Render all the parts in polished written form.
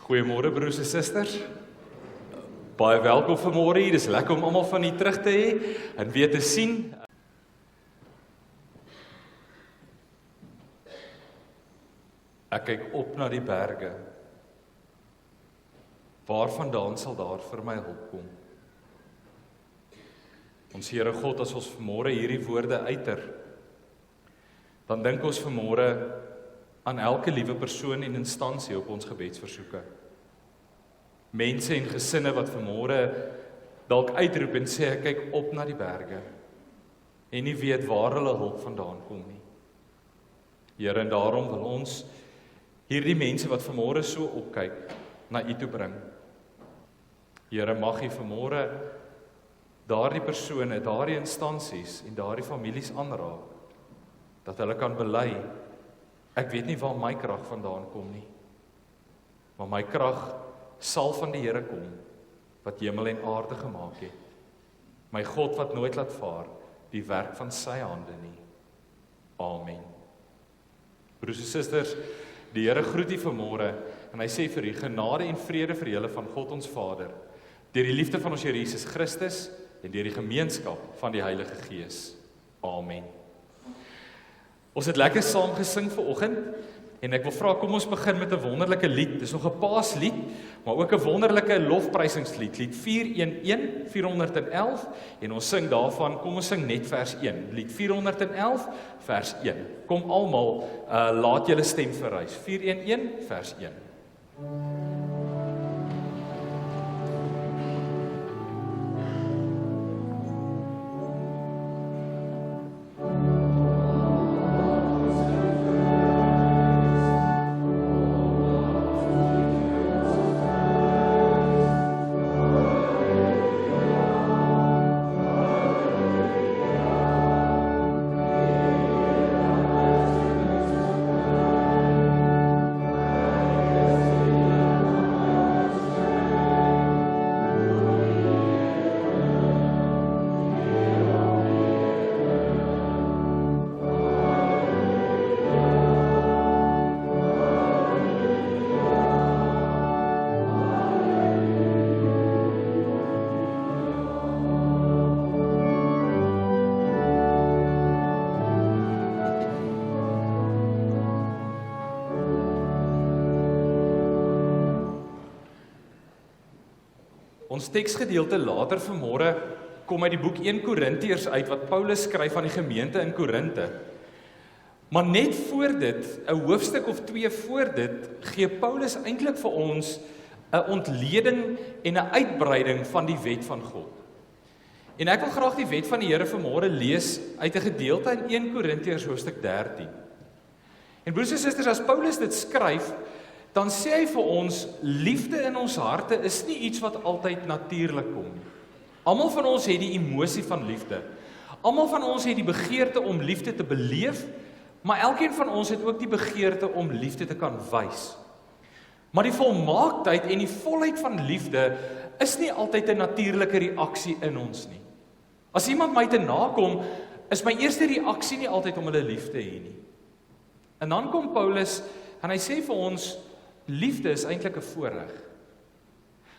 Goeiemôre broers en susters. Baie welkom vanmôre hier. Dis lekker om almal van julle terug te hê en weer te sien. Ek kyk op na die berge. Waarvandaan sal daar vir my hulp kom? Ons Here God, as ons vanmôre hierdie woorde uiter, dan dink ons vanmôre aan elke liewe persoon en instansie op ons gebedsversoeke. Mense en gesinne wat vanmôre dalk uitroep en sê ek kyk op na die berge en nie weet waar hulle hulp vandaan kom nie. Here, en daarom wil ons hierdie mense wat vanmôre so opkyk na U toe bring. Here, mag U vanmôre daardie persone, daardie instansies en daardie families aanraak, dat hulle kan bely, ek weet nie waar my krag vandaan kom nie, maar my krag sal van die Here kom, wat hemel en aarde gemaak het. My God wat nooit laat vaar, die werk van sy hande nie. Amen. Broers en susters, die Here groet u vanmôre, en hy sê vir u, genade en vrede vir julle van God ons Vader, deur die liefde van ons Here Jesus Christus, en deur die gemeenskap van die Heilige Gees. Amen. Ons het lekker saam gesing vanoggend, en ek wil vra, kom ons begin met 'n wonderlike lied. Dis nog 'n paaslied, maar ook 'n wonderlike lofprysingslied, lied 411, 411, en ons sing daarvan, kom ons sing net vers 1, lied 411, vers 1. Kom almal, laat julle stem verrys, 411, vers 1. Ons teksgedeelte later vanmôre kom uit die boek 1 Korintiërs uit wat Paulus skryf aan die gemeente in Korinte. Maar net voor dit, 'n hoofstuk of 2 voor dit, gee Paulus eintlik vir ons 'n ontleding en 'n uitbreiding van die wet van God. En ek wil graag die wet van die Here vanmôre lees uit 'n gedeelte in 1 Korintiërs hoofstuk 13. En broers en susters, as Paulus dit skryf, dan sê hy vir ons, liefde in ons harte is nie iets wat altyd natuurlik kom nie. Almal van ons het die emosie van liefde. Almal van ons het die begeerte om liefde te beleef, maar elkeen van ons het ook die begeerte om liefde te kan wys. Maar die volmaaktheid en die volheid van liefde is nie altyd 'n natuurlike reaksie in ons nie. As iemand my te nakom, is my eerste reaksie nie altyd om hulle lief te hê nie. En dan kom Paulus en hy sê vir ons, liefde is eintlik 'n voorreg.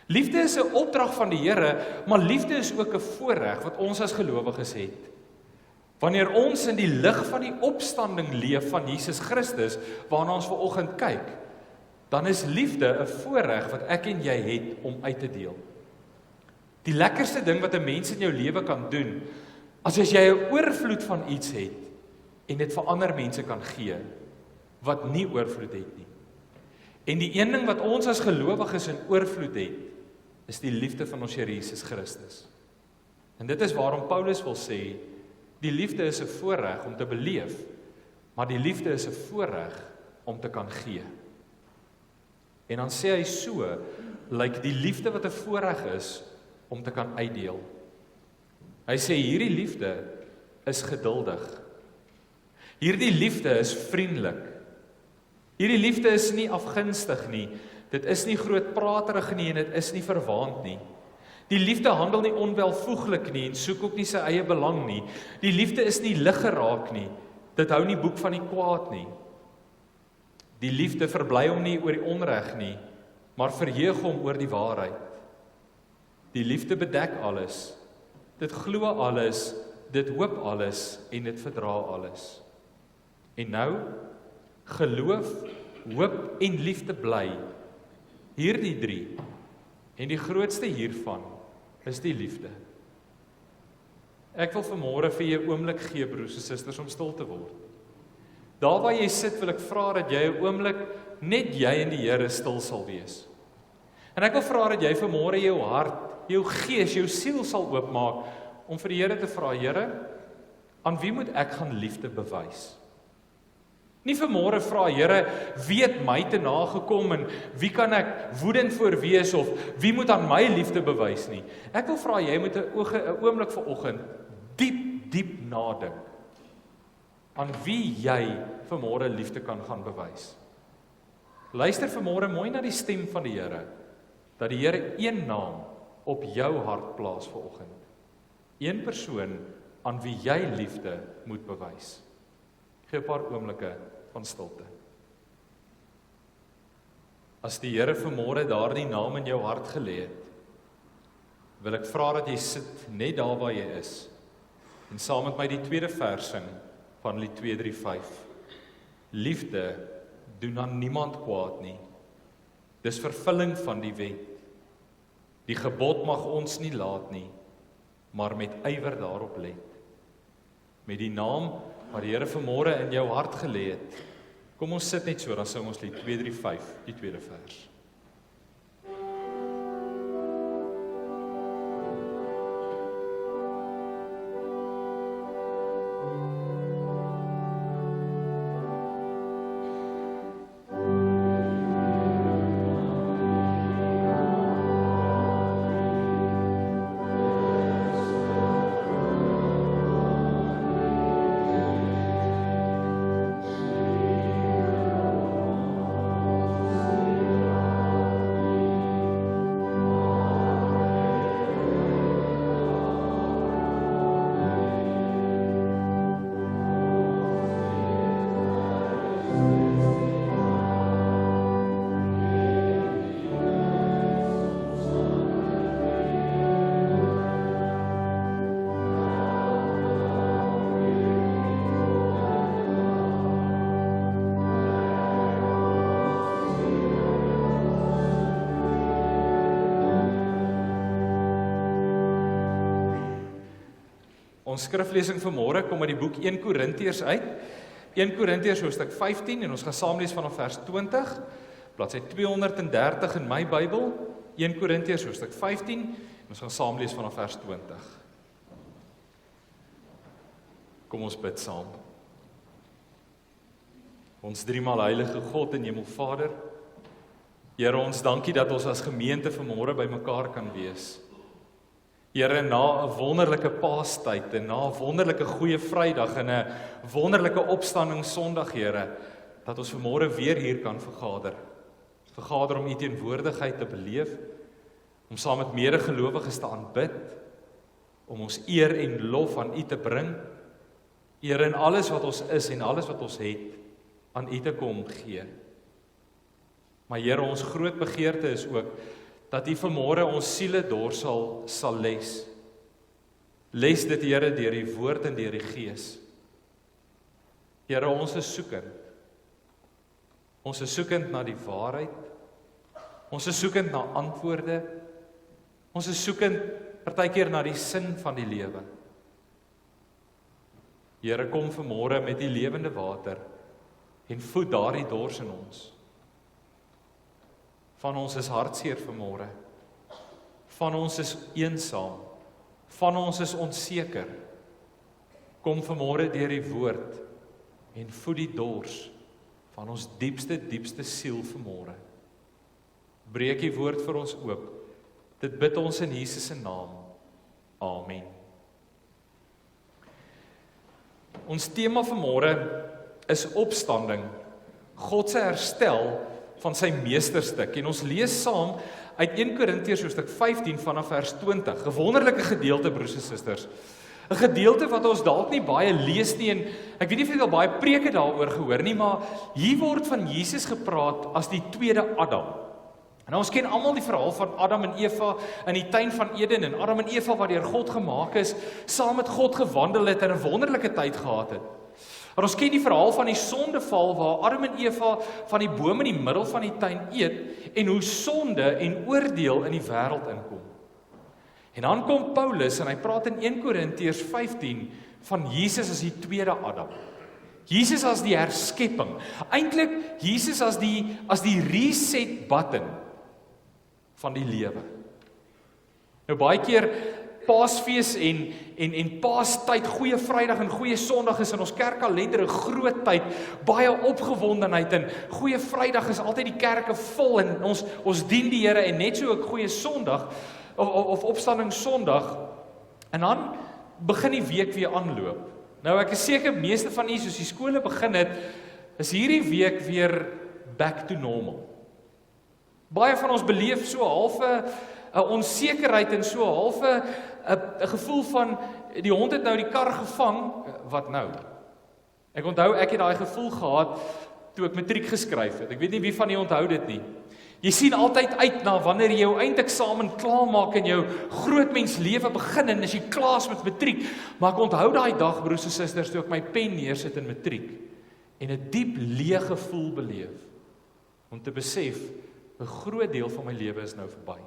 Liefde is 'n opdrag van die Here, maar liefde is ook 'n voorreg wat ons as gelowiges het. Wanneer ons in die lig van die opstanding leef van Jesus Christus, waarna ons vanoggend kyk, dan is liefde 'n voorreg wat ek en jy het om uit te deel. Die lekkerste ding wat 'n mens in jou lewe kan doen, as jy 'n oorvloed van iets het en dit vir ander mense kan gee wat nie oorvloed het nie. En die een ding wat ons as gelowiges in oorvloed het, is die liefde van ons Here Jesus Christus. En dit is waarom Paulus wil sê, die liefde is 'n voorreg om te beleef, maar die liefde is 'n voorreg om te kan gee. En dan sê hy so, lyk die liefde wat 'n voorreg is om te kan uitdeel. Hy sê hierdie liefde is geduldig. Hierdie liefde is vriendelik. Hierdie liefde is nie afgunstig nie, dit is nie grootpraterig nie en dit is nie verwaand nie. Die liefde handel nie onwelvoeglik nie en soek ook nie sy eie belang nie. Die liefde is nie liggeraak nie, dit hou nie boek van die kwaad nie. Die liefde verbly hom nie oor die onreg nie, maar verheug hom oor die waarheid. Die liefde bedek alles, dit glo alles, dit hoop alles en dit verdra alles. En nou, geloof, hoop en liefde bly, hierdie drie, en die grootste hiervan is die liefde. Ek wil vanmôre vir jou 'n oomblik gee, broers en susters, om stil te word. Daar waar jy sit, wil ek vra dat jy 'n oomblik, net jy en die Here stil sal wees. En ek wil vra dat jy vanmôre jou hart, jou gees, jou siel sal oopmaak, om vir die Here te vra, Here, aan wie moet ek gaan liefde bewys? Nie vanmôre vra, Here, wie het my te nagekom en wie kan ek woedend voor wees of wie moet aan my liefde bewys nie. Ek wil vra, jy moet 'n oomblik vanoggend diep nadink aan wie jy vanmôre liefde kan gaan bewys. Luister vanmôre mooi na die stem van die Here, dat die Here een naam op jou hart plaas vanoggend. Een persoon aan wie jy liefde moet bewys. Gee 'n paar oomblikke van stilte. As die Here vanmôre daardie naam in jou hart gelê het, wil ek vra dat jy sit net daar waar jy is en saam met my die tweede vers sing van lied 235. Liefde doen aan niemand kwaad nie. Dis vervulling van die wet. Die gebod mag ons nie laat nie, maar met ywer daarop let. Met die naam wat die Here vanmôre in jou hart gelê het. Kom ons sit net so, dan sing ons lied 235, die tweede vers. Ons skriflesing vanmôre kom uit die boek 1 Korintiërs uit. 1 Korintiërs hoofstuk 15 en ons gaan saam lees vanaf vers 20, bladsy 230 in my Bybel. 1 Korintiërs hoofstuk 15 en ons gaan saam lees vanaf vers 20. Kom ons bid saam. Ons driemaal heilige God en Hemelvader, Here, ons dankie dat ons as gemeente vanmôre by mekaar kan wees. Here, na 'n wonderlike Paastyd en na 'n wonderlike goeie Vrydag en 'n wonderlike opstanding Sondag, Here, dat ons vanmôre weer hier kan vergader. Vergader om U teenwoordigheid te beleef, om saam met medegelowiges te aanbid, om ons eer en lof aan U te bring. Here, in alles wat ons is en alles wat ons het, aan U te kom gee. Maar Here, ons groot begeerte is ook dat U vanmôre ons siele dors sal les. Les dit, Here, deur die woord en deur die Gees. Here, ons is soekend. Ons is soekend na die waarheid. Ons is soekend na antwoorde. Ons is soekend partykeer na die sin van die lewe. Here, kom vanmôre met die lewende water en voed daardie dors in ons. Van ons is hartseer vanmôre. Van ons is eensaam. Van ons is onseker. Kom vanmôre deur die woord en voed die dors van ons diepste siel vanmôre. Breek die woord vir ons oop. Dit bid ons in Jesus se naam. Amen. Ons tema vanmôre is opstanding. God se herstel van sy meesterstuk. En ons lees saam uit 1 Korintiërs hoofstuk 15 vanaf vers 20. 'n Wonderlike gedeelte, broers en susters. 'n Gedeelte wat ons dalk nie baie lees nie, en ek weet nie of jy al baie preke daaroor gehoor nie, maar hier word van Jesus gepraat as die tweede Adam. En ons ken almal die verhaal van Adam en Eva in die tuin van Eden, en Adam en Eva wat deur God gemaak is, saam met God gewandel het en 'n wonderlike tyd gehad het. En ons ken die verhaal van die sondeval waar Adam en Eva van die boom in die middel van die tuin eet en hoe sonde en oordeel in die wêreld inkom. En dan kom Paulus en hy praat in 1 Korintiërs 15 van Jesus as die tweede Adam. Jesus as die herskepping. Eintlik Jesus as die reset button van die lewe. Nou baie keer Paasfees en Paastyd, Goeie Vrydag en Goeie Sondag is in ons kerkkalender 'n groot tyd, baie opgewondenheid, en Goeie Vrydag is altyd die kerke vol en ons dien die Here, en net so ook Goeie Sondag of Opstanding Sondag, en dan begin die week weer aanloop. Nou ek is seker meeste van u, soos die skole begin het, is hierdie week weer back to normal. Baie van ons beleef so halfe 'n onsekerheid en so halfe 'n gevoel van die hond het nou die kar gevang, wat nou? Ek onthou ek het daai gevoel gehad toe ek matriek geskryf het. Ek weet nie wie van julle onthou dit nie. Jy sien altyd uit na wanneer jy jou eindeksamen klaarmaak en jou grootmenslewe begin en as jy klaar is met matriek. Maar ek onthou daai dag, broers en susters, toe ek my pen neersit in matriek en 'n diep leë gevoel beleef om te besef 'n groot deel van my lewe is nou verby.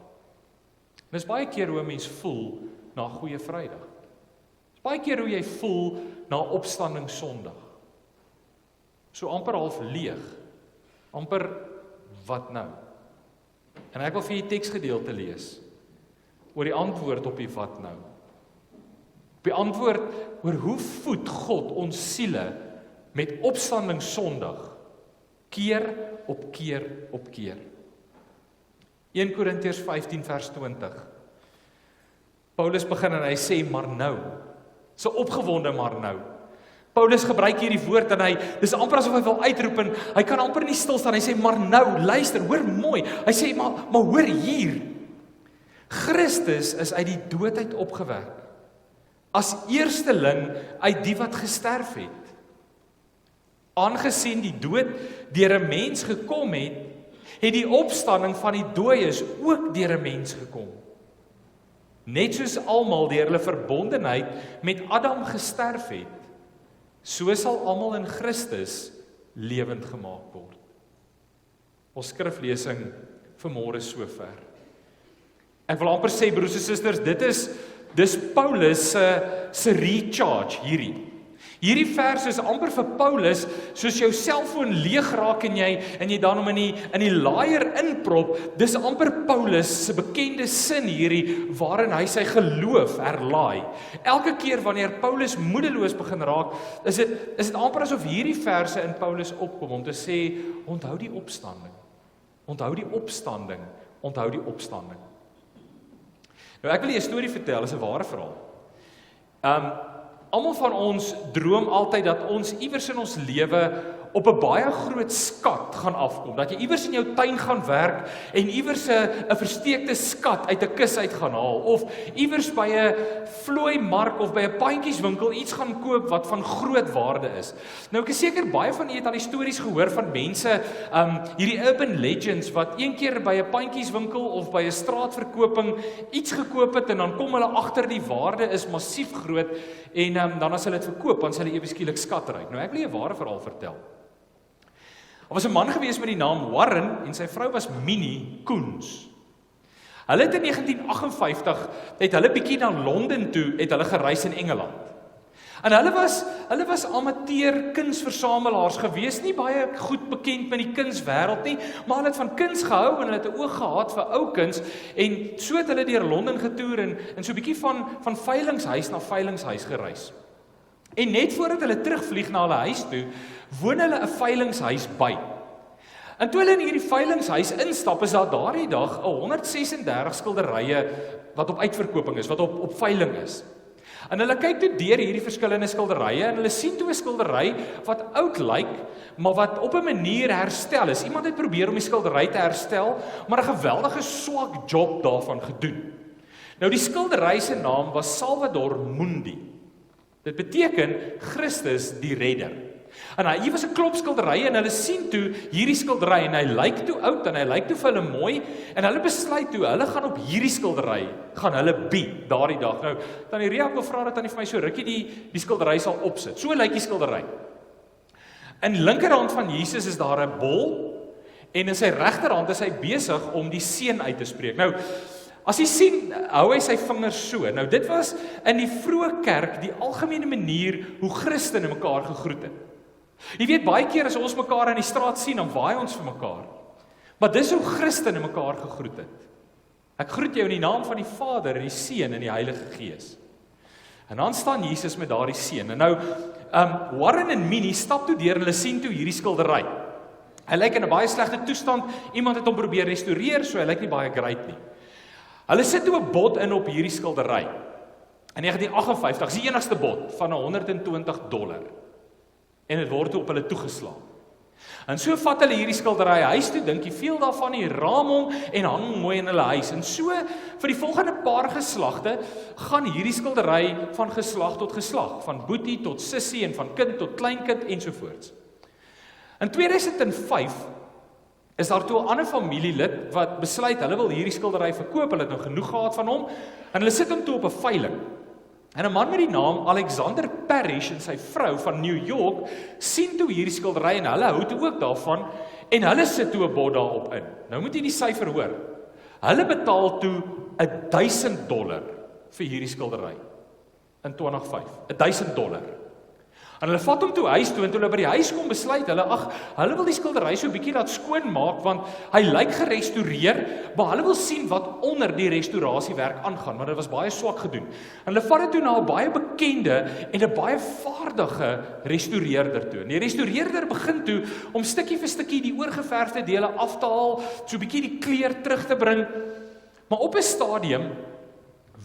En dis baie keer hoe 'n mens voel na Goeie Vrydag. Dis baie keer hoe jy voel na Opstanding Sondag. So amper half leeg. Amper wat nou? En ek wil vir julle teksgedeelte lees oor die antwoord op die wat nou. Op die antwoord oor hoe voed God ons siele met Opstanding Sondag keer op keer op keer. 1 Korintiërs 15 vers 20. Paulus begin en hy sê maar nou. So opgewonde maar nou. Paulus gebruik hierdie woord en dis amper asof hy wil uitroep en hy kan amper nie stil staan. Hy sê maar nou, luister, hoor mooi. Hy sê maar hoor hier. Christus is uit die dood uit opgewek. As eersteling uit die wat gesterf het. Aangesien die dood deur 'n mens gekom het die opstanding van die dooies ook deur 'n mens gekom. Net soos almal deur hulle verbondenheid met Adam gesterf het, so sal almal in Christus lewend gemaak word. Ons skriflesing vanmôre sover. Ek wil amper sê, broers en susters, dis Paulus se recharge hierdie. Hierdie vers is amper vir Paulus soos jou selfoon leeg raak en jy dan hom in die laaier inprop. Dis amper Paulus se bekende sin hierdie waarin hy sy geloof herlaai. Elke keer wanneer Paulus moedeloos begin raak, is dit amper asof hierdie verse in Paulus opkom om te sê, onthou die opstanding. Onthou die opstanding. Onthou die opstanding. Nou ek wil julle 'n storie vertel, is 'n ware verhaal. Almal van ons droom altyd dat ons iewers in ons lewe op 'n baie groot skat gaan afkom. Dat jy iewers in jou tuin gaan werk en iewers 'n versteekte skat uit 'n kus uit gaan haal of iewers by 'n vlooimark of by 'n pandjieswinkel iets gaan koop wat van groot waarde is. Nou ek is seker baie van julle het al die stories gehoor van mense, hierdie urban legends wat een keer by 'n pandjieswinkel of by 'n straatverkoping iets gekoop het en dan kom hulle agter die waarde is massief groot en dan as hulle dit verkoop, dan sal hulle ewe skielik skatryk. Nou ek wil 'n ware verhaal vertel. Daar was 'n man gewees met die naam Warren en sy vrou was Minnie Koens. Hulle het in 1958 het hulle bietjie na Londen toe het hulle gereis in Engeland. En hulle was amateur kunsversamelaars gewees, nie baie goed bekend met die kunswêreld nie, maar hulle het van kuns gehou en hulle het 'n oog gehad vir ou kuns en so het hulle deur Londen getoer en so bietjie van veilingshuis na veilingshuis gereis. En net voordat hulle terugvlieg na hulle huis toe, woon hulle 'n veilingshuis by. En toe hulle in hierdie veilingshuis instap, is daar daardie dag 136 skilderye wat op uitverkoping is, wat op veiling is. En hulle kyk toe deur hierdie verskillende skilderye en hulle sien toe 'n skildery wat oud lyk, maar wat op 'n manier herstel is. Iemand het probeer om die skildery te herstel, maar 'n geweldige swak job daarvan gedoen. Nou die skildery se naam was Salvator Mundi. Dit beteken Christus die Redder. En hier was 'n klop skilderye en hulle sien toe hierdie skildery en hy lyk toe oud en hy lyk toe vir hulle mooi en hulle besluit toe hulle gaan op hierdie skildery gaan hulle bied daardie dag. Nou tannie Ria wil vra dat tannie vir my so rukkie die skildery sal opsit. So lyk die skildery. In linkerhand van Jesus is daar 'n bol en in sy regterhand is hy besig om die seën uit te spreek. Nou as jy sien, hou hy sy vingers so. Nou dit was in die vroeë kerk die algemene manier hoe Christene mekaar gegroet het. Jy weet baie keer as ons mekaar in die straat sien, dan waai ons vir mekaar. Maar dis hoe Christene mekaar gegroet het. Ek groet jou in die naam van die Vader en die Seun en die Heilige Gees. En dan staan Jesus met daardie seën. En nou Warren en Minnie stap toe deur en hulle sien toe hierdie skildery. Hy lyk in 'n baie slegte toestand. Iemand het hom probeer restoreer, so hy lyk nie baie great nie. Hulle sit toe 'n bod in op hierdie skildery. In 1958 is die enigste bod van $120. En dit word toe op hulle toegeslaan. En so vat hulle hierdie skildery huis toe, dink jy veel daarvan, die raam hom en hang hom mooi in hulle huis. En so vir die volgende paar geslagte gaan hierdie skildery van geslag tot geslag, van boetie tot sussie en van kind tot kleinkind ensovoorts. In 2005 is daar toe 'n ander familielid wat besluit hulle wil hierdie skildery verkoop, hulle het nou genoeg gehad van hom en hulle sit hom toe op 'n veiling. En 'n man met die naam Alexander Parrish en sy vrou van New York sien toe hierdie skildery en hulle hou toe ook daarvan en hulle sit toe 'n bod daarop in. Nou moet jy die syfer hoor. Hulle betaal toe $1,000 vir hierdie skildery in 2005. $1,000. En hulle vat hom toe huis toe en toe hulle by die huis kom besluit hulle wil die skildery so 'n bietjie laat skoon maak want hy lyk gerestoreer, maar hulle wil sien wat onder die restaurasiewerk aangaan, want dit was baie swak gedoen. En hulle vat dit toe na 'n baie bekende en 'n baie vaardige restaureerder toe. En die restaureerder begin toe om stukkie vir stukkie die oorgeverfde dele af te haal, so 'n bietjie die kleur terug te bring. Maar op 'n stadium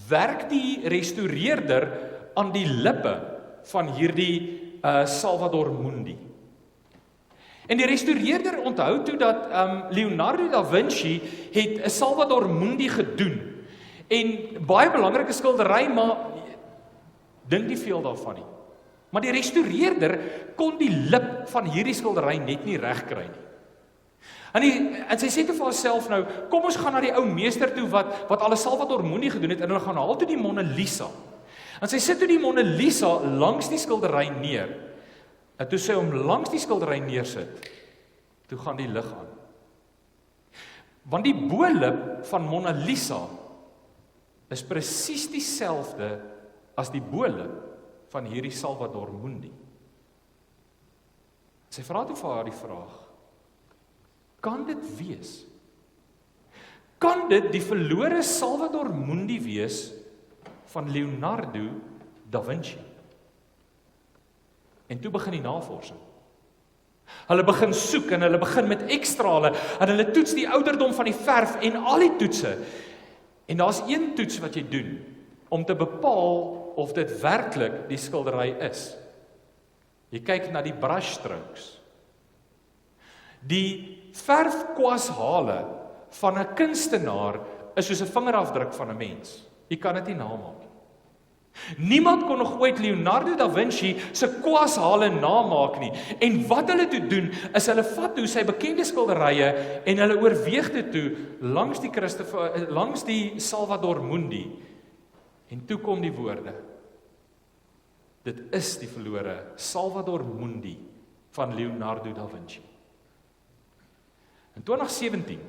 werk die restaureerder aan die lippe van hierdie Salvador Mundi. En die restaureerder onthou toe dat Leonardo da Vinci het 'n Salvador Mundi gedoen. En baie belangrike skildery, maar dink nie veel daarvan nie. Maar die restaureerder kon die lip van hierdie skildery net nie regkry nie. En sy sê toe vir haarself nou, kom ons gaan na die ou meester toe wat al 'n Salvador Mundi gedoen het en hulle gaan haal toe die Mona Lisa. En sy sit toe die Mona Lisa langs die skildery neer. En toe sy hom langs die skildery neersit, toe gaan die lig aan. Want die bo-lip van Mona Lisa is presies dieselfde as die bo-lip van hierdie Salvador Mundi. Sy vra toe vir haar die vraag: kan dit wees? Kan dit die verlore Salvador Mundi wees van Leonardo da Vinci? En toe begin die navorsing. Hulle begin soek en hulle begin met ekstrale en hulle toets die ouderdom van die verf en al die toetse. En daar's een toets wat jy doen om te bepaal of dit werklik die skildery is. Jy kyk na die brushstrokes. Die verfkwashale van 'n kunstenaar is soos 'n vingerafdruk van 'n mens. Jy kan dit nie namaak nie. Niemand kon nog ooit Leonardo da Vinci se kwashale namaak nie. En wat hulle toe doen, is hulle vat toe sy bekende skilderye en hulle oorweeg dit toe langs die Salvador Mundi. En toe kom die woorde: dit is die verlore Salvador Mundi van Leonardo da Vinci. In 2017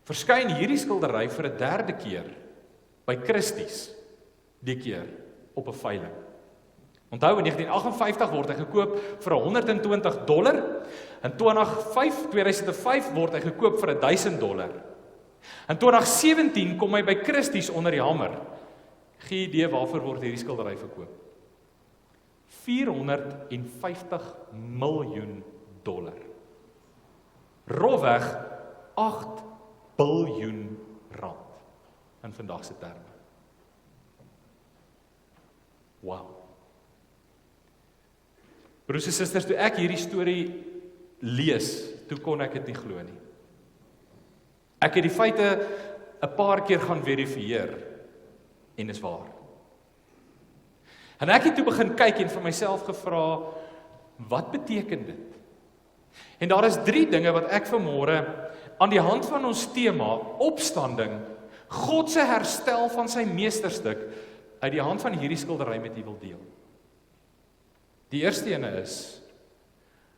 verskyn hierdie skildery vir 'n derde keer by Christie's, die keer op 'n veiling. Onthou, in 1958 word hy gekoop vir $120. In 2005 word hy gekoop vir $1,000. In 2017 kom hy by Christie's onder die hamer. Gee idee waarvoor word hierdie skildery verkoop? $450 miljoen. Rofweg 8 biljoen rand in vandag se terme. Wow. Broers en susters, toe ek hierdie storie lees, toe kon ek dit nie glo nie. Ek het die feite 'n paar keer gaan verifieer en is waar. En ek het toe begin kyk en vir myself gevra, wat beteken dit? En daar is 3 dinge wat ek vanmôre aan die hand van ons tema, opstanding, God se herstel van sy meesterstuk, uit die hand van hierdie skildery met u wil deel. Die eerste ene is,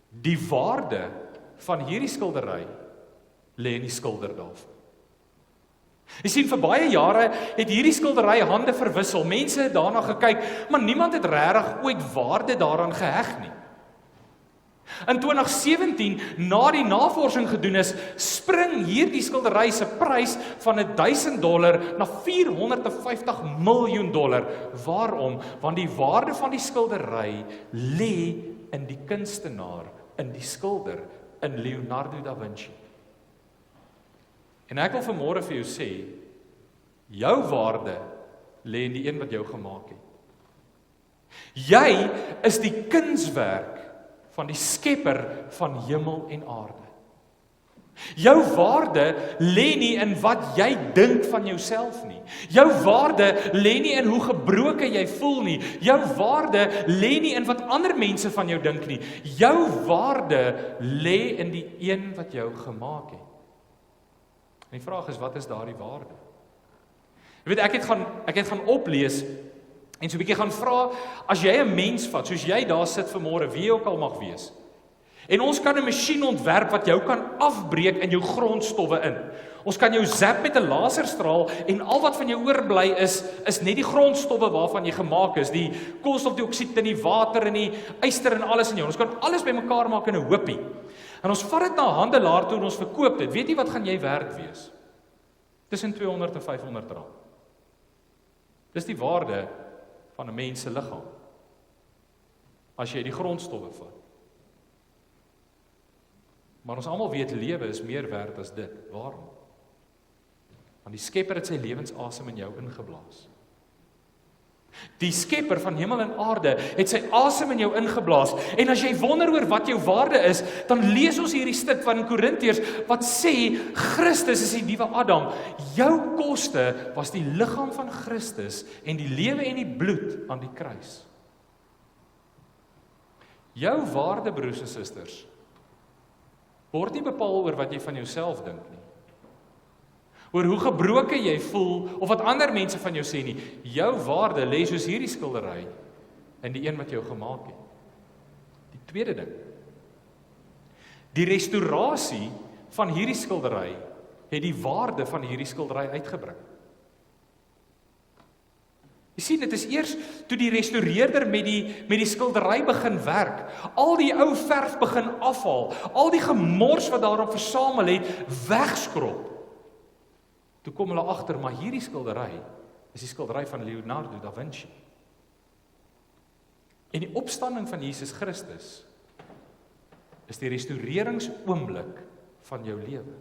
die waarde van hierdie skildery lê in die skilder daarvan. Jy sien, vir baie jare het hierdie skildery hande verwissel, mense het daarna gekyk, maar niemand het regtig ooit waarde daaraan geheg nie. In 2017, na die navorsing gedoen is, spring hierdie skildery se prys van $1,000 na $450 miljoen. Waarom? Want die waarde van die skildery lê in die kunstenaar, in die skilder, in Leonardo da Vinci. En ek wil vanmôre vir jou sê, jou waarde lê in die een wat jou gemaak het. Jy is die kunswerk van die skepper van hemel en aarde. Jou waarde lê nie in wat jy dink van jouself nie. Jou waarde lê nie in hoe gebroken jy voel nie. Jou waarde lê nie in wat ander mense van jou dink nie. Jou waarde lê in die een wat jou gemaak het. En die vraag is, wat is daardie waarde? Jy weet, ek het gaan oplees en so 'n bietjie gaan vra, as jy 'n mens vat, soos jy daar sit vanmôre, wie jy ook al mag wees, en ons kan 'n masjien ontwerp wat jou kan afbreek in jou grondstowwe in. Ons kan jou zap met 'n laserstraal en al wat van jou oorbly is net die grondstowwe waarvan jy gemaak is, die koolstofdioksied in die water en die yster en alles in jou. Ons kan alles bymekaar maak in 'n hoopie. En ons vat dit na 'n handelaar toe en ons verkoop dit. Weet jy wat gaan jy werd wees? Tussen R200 en R500. Dis die waarde van 'n mens se liggaam. As jy die grondstowwe vat. Maar ons almal weet lewe is meer werd as dit. Waarom? Want die Skepper het sy lewensasem in jou ingeblaas. Die Skepper van hemel en aarde het sy asem in jou ingeblaas. En as jy wonder oor wat jou waarde is, dan lees ons hierdie stuk van Korintiërs wat sê Christus is die nuwe Adam. Jou koste was die liggaam van Christus en die lewe en die bloed aan die kruis. Jou waarde, broers en susters, word nie bepaal oor wat jy van jouself dink nie. Oor hoe gebroken jy voel, of wat ander mense van jou sê nie. Jou waarde lê soos hierdie skildery in die een wat jou gemaak het. Die tweede ding. Die restaurasie van hierdie skildery het die waarde van hierdie skildery uitgebring. Jy sien, dit is eers toe die restaureerder met die skildery begin werk, al die ou verf begin afhaal, al die gemors wat daarop versamel het, wegskrob. Toe kom hulle agter, maar hierdie skildery is die skildery van Leonardo da Vinci. En die opstanding van Jesus Christus is die restaureringsoomblik van jou lewe.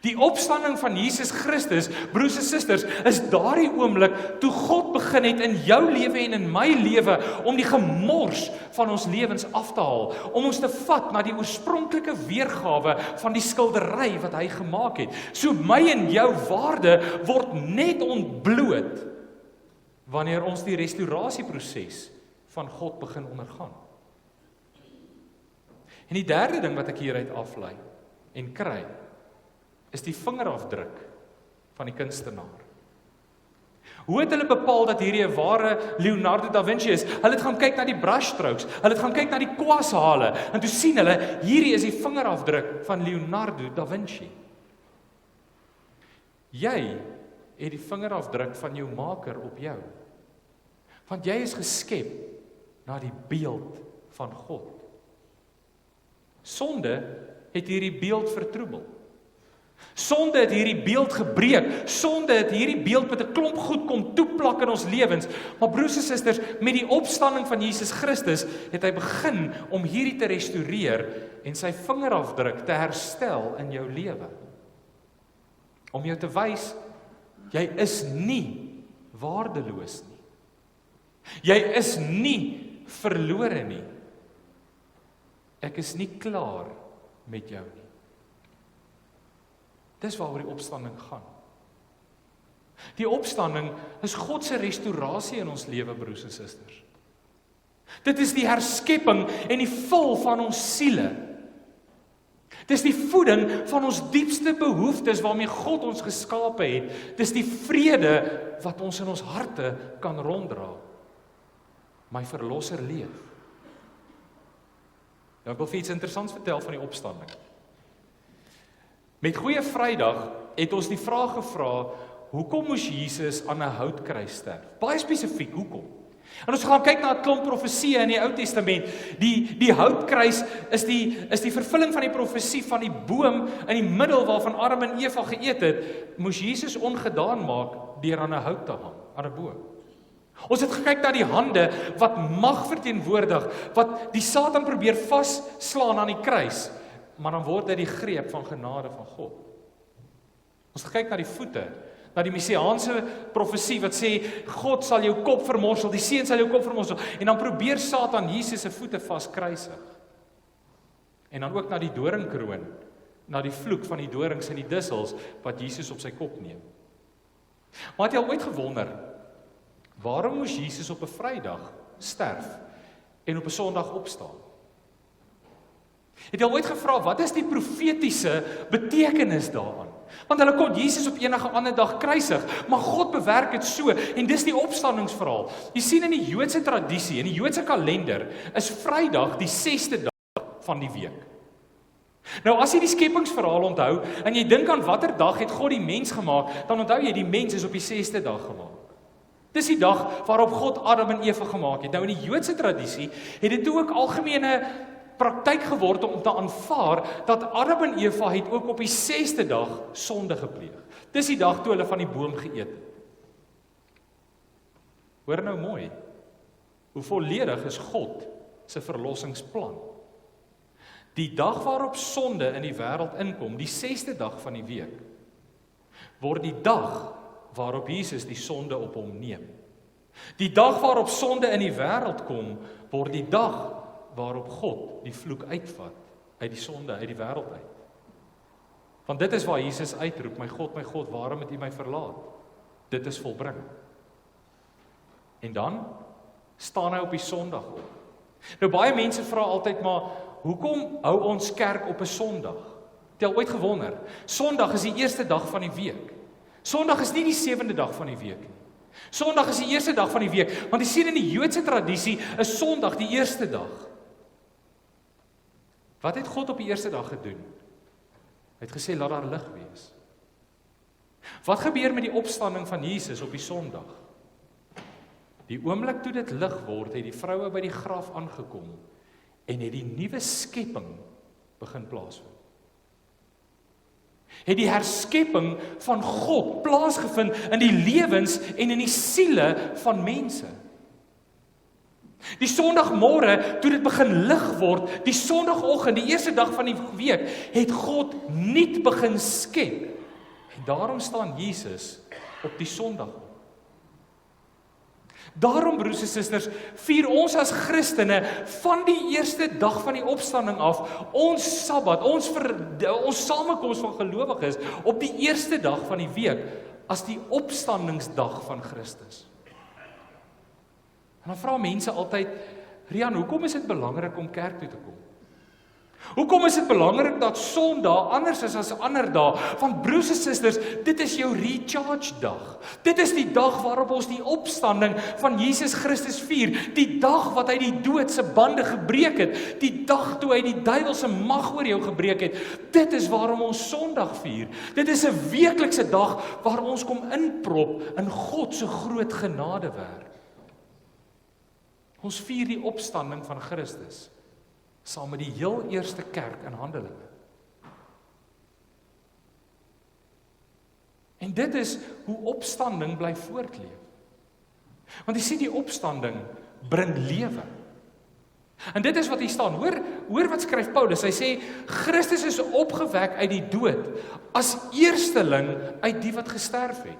Die opstanding van Jesus Christus, broers en susters, is daardie oomblik toe God begin het in jou lewe en in my lewe om die gemors van ons lewens af te haal, om ons te vat na die oorspronklike weergawe van die skildery wat hy gemaak het. So my en jou waarde word net ontbloot wanneer ons die restaurasieproses van God begin ondergaan. En die derde ding wat ek hieruit aflei en kry, is die vingerafdruk van die kunstenaar. Hoe het hulle bepaal dat hierdie 'n ware Leonardo da Vinci is? Hulle het gaan kyk na die brushstrokes, hulle het gaan kyk na die kwashale, en toe sien hulle, hierdie is die vingerafdruk van Leonardo da Vinci. Jy het die vingerafdruk van jou maker op jou. Want jy is geskep na die beeld van God. Sonde het hierdie beeld vertroebel. Sonde het hierdie beeld gebreek. Sonde het hierdie beeld met 'n klomp goed kom toeplak in ons lewens. Maar broers en susters, met die opstanding van Jesus Christus het hy begin om hierdie te restoreer en sy vingerafdruk te herstel in jou lewe. Om jou te wys, jy is nie waardeloos nie. Jy is nie verlore nie. Ek is nie klaar met jou nie. Dis waaroor die opstanding gaan. Die opstanding is God se restaurasie in ons lewe, broers en susters. Dit is die herskepping en die vul van ons siele. Dis die voeding van ons diepste behoeftes waarmee God ons geskape het. Dis die vrede wat ons in ons harte kan ronddra. My verlosser leef. Nou, ek wil vir iets interessants vertel van die opstanding. Met Goeie Vrydag het ons die vraag gevra, hoekom moes Jesus aan 'n houtkruis sterf? Baie spesifiek, hoekom? En ons gaan kyk na 'n klomp profesieë in die Ou Testament. Die houtkruis is die vervulling van die profesie van die boom in die middel waarvan Adam en Eva geëet het, moes Jesus ongedaan maak deur aan 'n hout te hang, aan 'n boom. Ons het gekyk na die hande wat mag verteenwoordig, wat die Satan probeer vasslaan aan die kruis, maar dan word dit die greep van genade van God. Ons het gekyk na die voete, na die messiaanse profesie wat sê, God sal jou kop vermorsel, die seun sal jou kop vermorsel, en dan probeer Satan Jesus se voete vaskruisig. En dan ook na die doringkroon, na die vloek van die dorings en die dussels, wat Jesus op sy kop neem. Maar het jy al ooit gewonder, waarom moes Jesus op 'n Vrydag sterf en op 'n Sondag opstaan? Het jy al ooit gevra, wat is die profetiese betekenis daaraan? Want hulle kon Jesus op enige ander dag kruisig, maar God bewerk dit so, en dis die opstandingsverhaal. Jy sien in die Joodse tradisie, in die Joodse kalender, is Vrydag die 6de dag van die week. Nou as jy die skepingsverhaal onthou, en jy dink aan watter dag het God die mens gemaak, dan onthou jy die mens is op die 6de dag gemaak. Dis die dag waarop God Adam en Eva gemaak het. Nou in die Joodse tradisie het dit toe ook algemene praktyk geword om te aanvaar dat Adam en Eva het ook op die 6de dag sonde gepleeg. Dis die dag toe hulle van die boom geëet het. Hoor nou mooi, hoe volledig is God se verlossingsplan. Die dag waarop sonde in die wêreld inkom, die 6de dag van die week, word die dag waarop Jesus die sonde op hom neem. Die dag waarop sonde in die wêreld kom, word die dag waarop God die vloek uitvat uit die sonde, uit die wêreld uit. Want dit is waar Jesus uitroep, my God, waarom het U my verlaat? Dit is volbring. En dan staan hy op die Sondag op. Nou baie mense vra altyd maar, hoekom hou ons kerk op 'n Sondag? Het jy al ooit gewonder? Sondag is die eerste dag van die week. Sondag is nie die 7de dag van die week nie. Sondag is die eerste dag van die week, want jy sien in die Joodse tradisie is Sondag die eerste dag. Wat het God op die eerste dag gedoen? Hy het gesê, laat daar lig wees. Wat gebeur met die opstanding van Jesus op die Sondag? Die oomblik toe dit lig word, het die vroue by die graf aangekom en het die nuwe skepping begin plaasvind. Het die herskepping van God plaasgevind in die lewens en in die siele van mense. Die Sondagmôre, toe dit begin lig word, die Sondagoggend, die eerste dag van die week, het God nuut begin skep. En daarom staan Jesus op die Sondag. Daarom, broers en susters, vier ons as Christene van die eerste dag van die opstanding af, ons Sabbat, ons samekoms van gelowiges, op die eerste dag van die week, as die opstandingsdag van Christus. En dan vra mense altyd, Rian, hoekom is dit belangrik om kerk toe te kom? Hoekom is dit belangrik dat Sondag anders is as ander dae? Want broers en susters, dit is jou recharge dag. Dit is die dag waarop ons die opstanding van Jesus Christus vier. Die dag wat hy die dood se bande gebreek het. Die dag toe hy die duiwel se mag oor jou gebreek het. Dit is waarom ons Sondag vier. Dit is 'n weeklikse dag waar ons kom inprop in God se groot genadewerk. Ons vier die opstanding van Christus saam met die heel eerste kerk in Handelinge. En dit is hoe opstanding bly voortleef. Want jy sien, die opstanding bring lewe. En dit is wat hier staan. Hoor wat skryf Paulus. Hy sê, Christus is opgewek uit die dood as eersteling uit die wat gesterf het.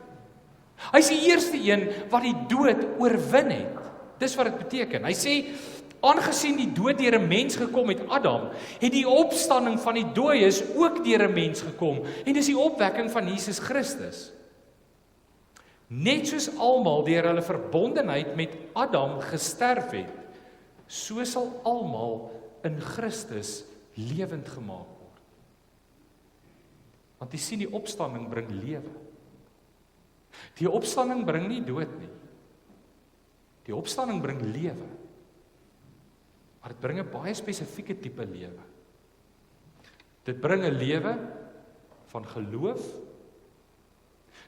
Hy is die eerste een wat die dood oorwin het. Dis wat dit beteken. Hy sê, aangesien die dood deur 'n mens gekom het, Adam, het die opstanding van die dooies ook deur 'n mens gekom, en dis die opwekking van Jesus Christus. Net soos almal deur hulle verbondenheid met Adam gesterf het, so sal almal in Christus lewend gemaak word. Want jy sien, die opstanding bring lewe. Die opstanding bring nie dood nie. Die opstanding bring lewe. Maar dit bring 'n baie spesifieke tipe lewe. Dit bring 'n lewe van geloof.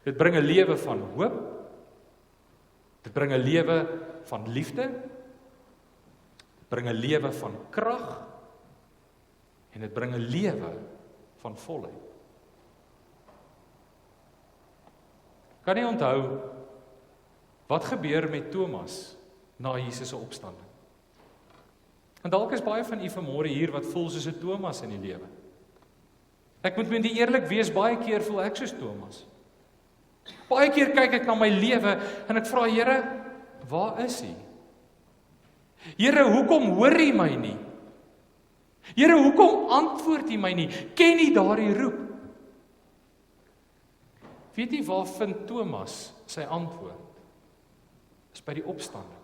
Dit bring 'n lewe van hoop. Dit bring 'n lewe van liefde. Dit bring 'n lewe van krag. En dit bring 'n lewe van volheid. Kan jy onthou wat gebeur met Thomas na Jesus se opstanding? En dalk is baie van u vanmôre hier wat voel soos 'n Thomas in die lewe. Ek moet met eerlik wees, baie keer voel ek soos Thomas. Baie keer kyk ek na my lewe en ek vra, Here, waar is U? Here, hoekom hoor U my nie? Here, hoekom antwoord U my nie? Ken U daardie roep? Weet jy waar vind Thomas sy antwoord? Dis by die opstanding.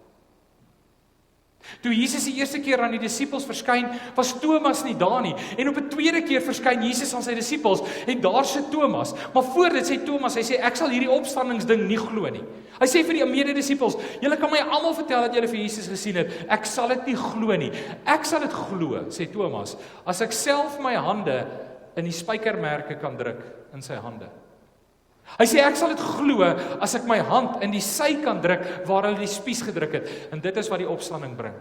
Toe Jesus die eerste keer aan die disippels verskyn, was Thomas nie daar nie. En op 'n tweede keer verskyn Jesus aan sy disippels en daar sit Thomas. Maar voor dit sê Thomas, hy sê ek sal hierdie opstandingsding nie glo nie. Hy sê vir die mededisippels, julle kan my almal vertel dat julle vir Jesus gesien het. Ek sal dit nie glo nie. Ek sal dit glo, sê Thomas, as ek self my hande in die spykermerke kan druk in sy hande. Hy sê ek sal dit glo as ek my hand in die sy kan druk waar hulle die spies gedruk het. En dit is wat die opstanding bring.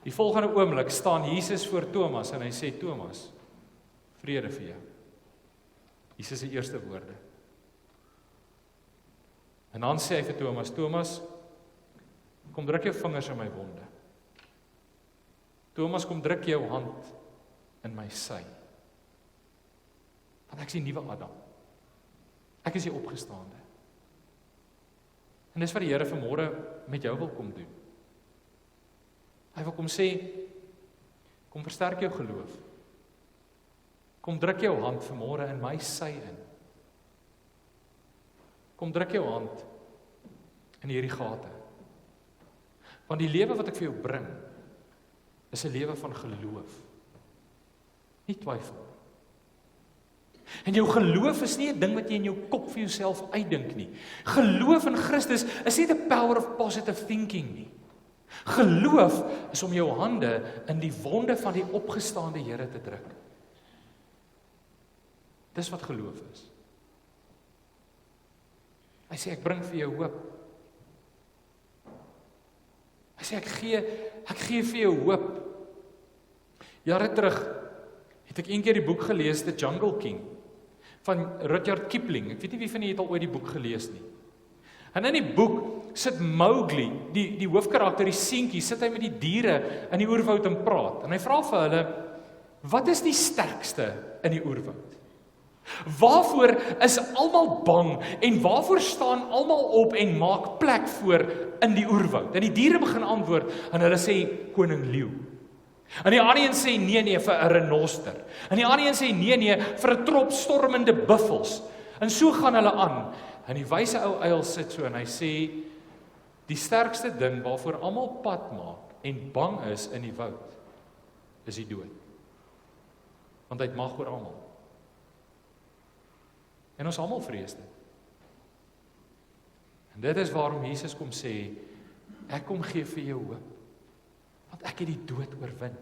Die volgende oomblik staan Jesus voor Thomas en hy sê, Thomas, vrede vir jou. Jesus se eerste woorde. En dan sê hy vir Thomas, Thomas, kom druk jou vingers in my wonde. Thomas, kom druk jou hand in my sy. Want ek is die nuwe Adam. Ek is die opgestaande. En dis wat die Here vanmôre met jou wil kom doen. Hy wil kom sê, kom versterk jou geloof. Kom druk jou hand vanmôre in my sy in. Kom druk jou hand in hierdie gate. Want die lewe wat ek vir jou bring, is 'n lewe van geloof. Nie twyfel. En jou geloof is nie 'n ding wat jy in jou kop vir jouself uitdink nie. Geloof in Christus is nie the power of positive thinking nie. Geloof is om jou hande in die wonde van die opgestaande Here te druk. Dis wat geloof is. Hy sê ek bring vir jou hoop. Hy sê ek gee vir jou hoop. Jare terug het ek eendag die boek gelees, The Jungle King, van Rudyard Kipling. Ek weet nie wie van julle het al ooit die boek gelees nie. En in die boek sit Mowgli, die hoofkarakter, die seentjie, sit hy met die diere in die oerwoud en praat. En hy vra vir hulle, wat is die sterkste in die oerwoud? Waarvoor is almal bang en waarvoor staan almal op en maak plek voor in die oerwoud? En die diere begin antwoord en hulle sê koning leeu. En die ander een sê nee vir 'n renoster. En die ander een sê nee vir 'n trop stormende buffels. En so gaan hulle aan. En die wyse ou uil sit so en hy sê die sterkste ding waarvoor almal pad maak en bang is in die woud is die dood. Want hy het mag oor almal. En ons almal vrees dit. En dit is waarom Jesus kom sê ek kom gee vir jou hoop. Want ek het die dood oorwin.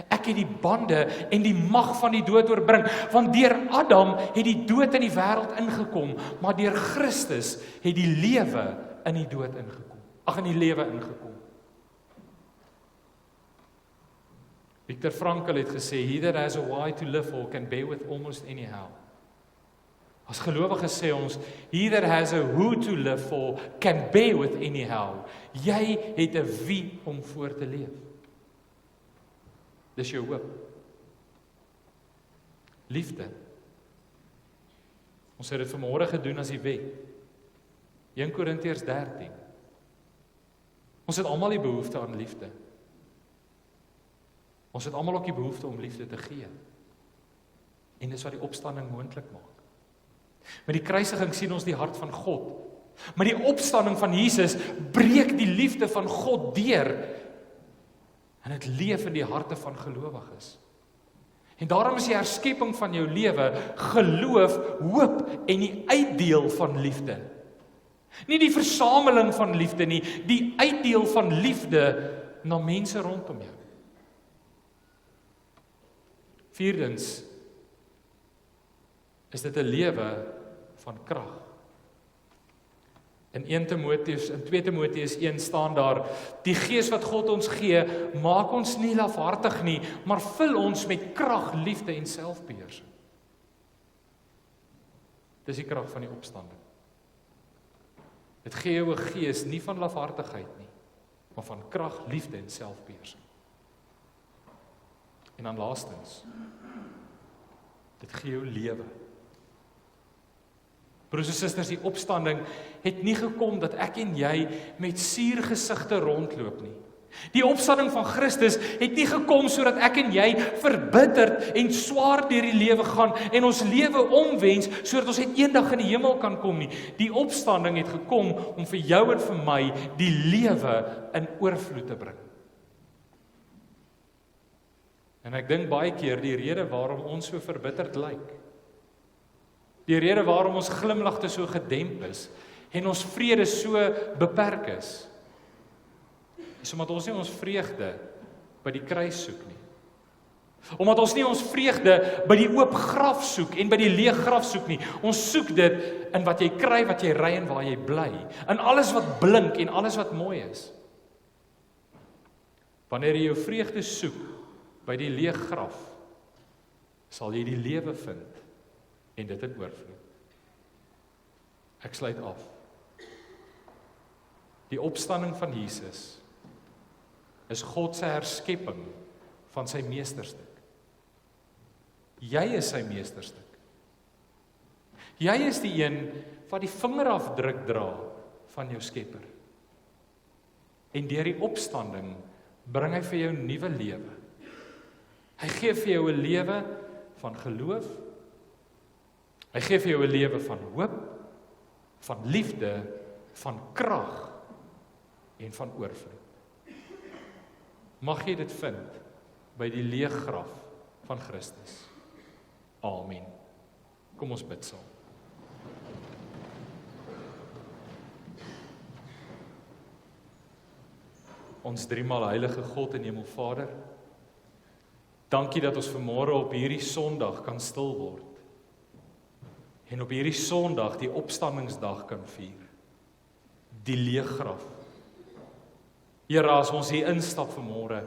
Ek het die bande en die mag van die dood oorbring, want deur Adam het die dood in die wêreld ingekom, maar deur Christus het die lewe in die dood ingekom. In die lewe ingekom. Viktor Frankl het gesê, he that has a why to live for can bear with almost any hell. As gelowiges sê ons, he that has a who to live for can bear with any hell. Jy het 'n wie om voor te leef. Dis jou hoop. Liefde. Ons het dit vanmôre gedoen as die wet. 1 Korintiërs 13. Ons het almal die behoefte aan liefde. Ons het almal ook die behoefte om liefde te gee. En dis wat die opstanding moontlik maak. Met die kruisiging sien ons die hart van God. Met die opstanding van Jesus breek die liefde van God deur En dit leef in die harte van gelowiges. En daarom is die herskepping van jou lewe geloof, hoop en die uitdeel van liefde. Nie die versameling van liefde nie, die uitdeel van liefde na mense rondom jou. Vierdens, is dit 'n lewe van krag. In 2 Timoteus 1 staan daar, die gees wat God ons gee, maak ons nie lafhartig nie, maar vul ons met krag, liefde en selfbeheersing. Dis die krag van die opstanding. Dit gee jou 'n gees nie van lafhartigheid nie, maar van krag, liefde en selfbeheersing. En dan laastens, dit gee jou lewe. Broers en susters, die opstanding het nie gekom dat ek en jy met suurgesigte rondloop nie. Die opstanding van Christus het nie gekom sodat ek en jy verbitterd en swaar deur die lewe gaan en ons lewe omwens sodat ons net eendag in die hemel kan kom nie. Die opstanding het gekom om vir jou en vir my die lewe in oorvloed te bring. En ek dink baie keer die rede waarom ons so verbitterd lyk, die rede waarom ons glimlagte so gedemp is en ons vrede so beperk is omdat ons nie ons vreugde by die kruis soek nie. Omdat ons nie ons vreugde by die oop graf soek en by die leë graf soek nie. Ons soek dit in wat jy kry, wat jy ry en waar jy bly. In alles wat blink en alles wat mooi is. Wanneer jy jou vreugde soek by die leë graf, sal jy die lewe vind en dit in oorvloed. Ek sluit af. Die opstanding van Jesus is God se herskepping van sy meesterstuk. Jy is sy meesterstuk. Jy is die een wat die vingerafdruk dra van jou Skepper. En deur die opstanding bring hy vir jou nuwe lewe. Hy gee vir jou 'n lewe van geloof. Hy gee vir jou 'n lewe van hoop, van liefde, van krag en van oorvloed. Mag jy dit vind by die leë graf van Christus. Amen. Kom ons bid saam. Ons driemaal heilige God en Hemelvader, dankie dat ons vanmôre op hierdie Sondag kan stil word. En op hierdie Sondag die opstandingsdag kan vier. Die leë graf. Here, as ons hier instap vanmôre,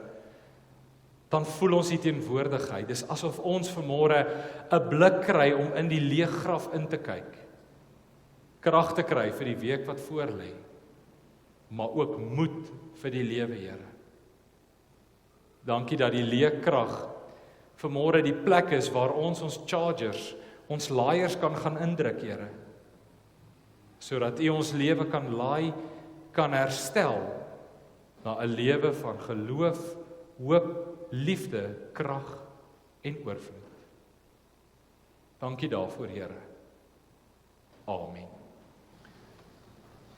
dan voel ons die teenwoordigheid. Dis asof ons vanmôre 'n blik kry om in die leë graf in te kyk. Krag te kry vir die week wat voorlê, maar ook moed vir die lewe, Here. Dankie dat die leë krag vanmôre die plek is waar ons chargers, ons laaiers kan gaan indruk, Here. Sodat U ons lewe kan laai, kan herstel na 'n lewe van geloof, hoop, liefde, krag en oorvloed. Dankie daarvoor, Here. Amen.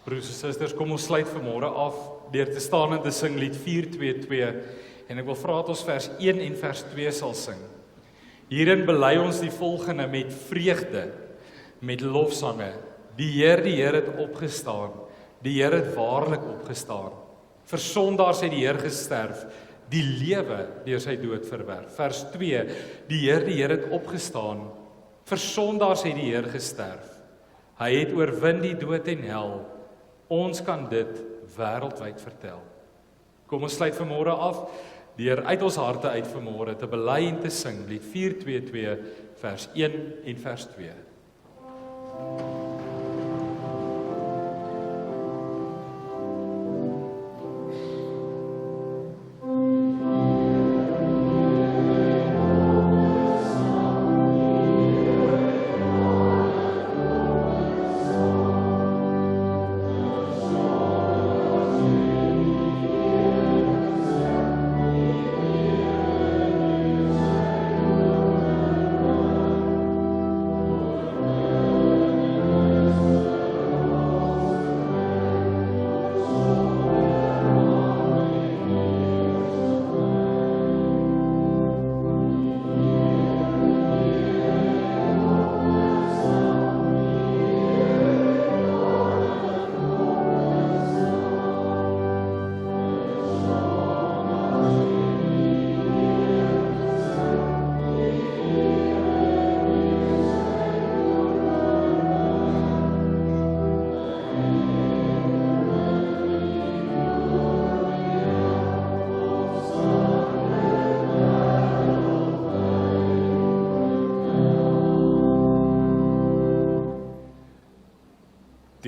Broers en susters, kom ons sluit vanmôre af deur te staan en te sing lied 422 en ek wil vra dat ons vers 1 en vers 2 sal sing. Hierin bely ons die volgende met vreugde, met lofsange. Die Here het opgestaan. Die Here het waarlik opgestaan. Vir sondaars het die Here gesterf, die lewe deur sy dood verwerf. Vers 2, die Here het opgestaan. Vir sondaars het die Here gesterf. Hy het oorwin die dood en hel. Ons kan dit wêreldwyd vertel. Kom ons sluit vanmôre af deur uit ons harte uit vanmôre te bely en te sing lied 422 vers 1 en vers 2.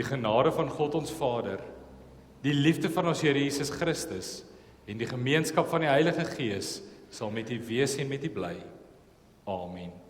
genade van God ons Vader, die liefde van ons Here Jesus Christus en die gemeenskap van die Heilige Gees sal met u wees en met u bly. Amen.